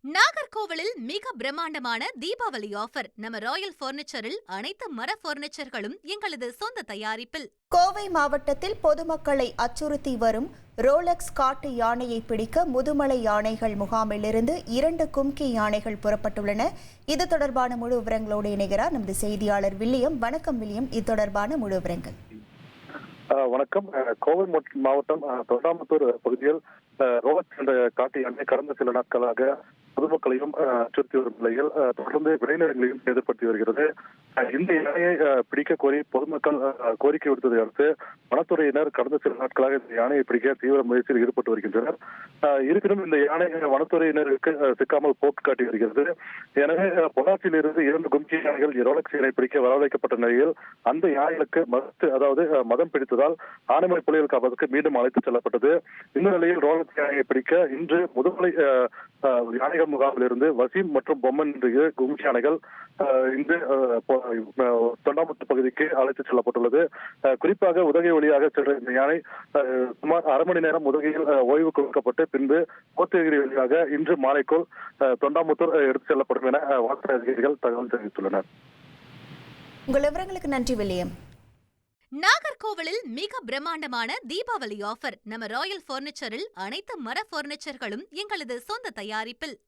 நாகர்கோவிலில் மிக பிரம்மாண்டமான தீபாவளி ஆஃபர். நம்ம ராயல் பர்னிச்சரில் அனைத்து மர பர்னிச்சர்களும் எங்களது சொந்த தயாரிப்பில். கோவை மாவட்டத்தில் பொதுமக்களை அச்சுறுத்தி வரும் ரோலக்ஸ் காட்டு யானையை பிடிக்க முதுமலை யானைகள் முகாமிலிருந்து 2 கும்கி யானைகள் புறப்பட்டுள்ளன. இது தொடர்பான முழு விவரங்களோடு இணைகிறார் நமது செய்தியாளர் வில்லியம். வணக்கம் வில்லியம், இது தொடர்பான முழு விவரங்கள். வணக்கம். கோவை மாவட்டம் தொண்டாமுத்தூர் பகுதியில் ரோலக்ஸ் என்ற காட்டு யானை கடந்த சில நாட்களாக பொதுமக்களையும் அச்சுறுத்தி வரும் நிலையில் தொடர்ந்து விளைநிலங்களையும் எதிர்படுத்தி வருகிறது. இந்த யானையை பிடிக்க கோரி பொதுமக்கள் கோரிக்கை விடுத்ததை அடுத்து வனத்துறையினர் கடந்த சில நாட்களாக இந்த யானையை பிடிக்க தீவிர முயற்சியில் ஈடுபட்டு வருகின்றனர். இருப்பினும் இந்த யானை வனத்துறையினருக்கு சிக்காமல் போக்கு காட்டி வருகிறது. எனவே பொள்ளாச்சியில் இருந்து 2 கும்கி யானைகள் ரோலக்ஸ் யானை பிடிக்க வரவழைக்கப்பட்ட நிலையில் அந்த யானைகளுக்கு மதம் பிடித்ததால் ஆனைமலை புலிகள் காப்பகத்துக்கு மீண்டும் அழைத்துச் செல்லப்பட்டது. இந்த நிலையில் ரோலக்ஸ் யானையை பிடிக்க இன்று முதுமலை யானைகள் முகாமில் இருந்து வசீம் மற்றும் பொம்மன் என்ற கும்கி யானைகள் இன்று தொண்டாமுத்தூர் பகுதிக்கு அழைத்துச் செல்லப்பட்டுள்ளது. குறிப்பாக உதகை வழியாக சென்ற இந்த யானை சுமார் அரை மணி நேரம் உதகையில் ஓய்வு கொடுக்கப்பட்டு பின்பு கோத்தகிரி வழியாக இன்று மாலைக்குள் தொண்டாமுத்தூர் எடுத்துச் செல்லப்படும் என வனத்துறை அதிகாரிகள் தகவல் தெரிவித்துள்ளனர். உங்கள் விவரங்களுக்கு நன்றி வில்லியம். நாகர்கோவிலில் மிக பிரம்மாண்டமான தீபாவளி ஆஃபர். நம்ம ராயல் பர்னிச்சரில் அனைத்து மர பர்னிச்சர்களும் எங்களது சொந்த தயாரிப்பில்.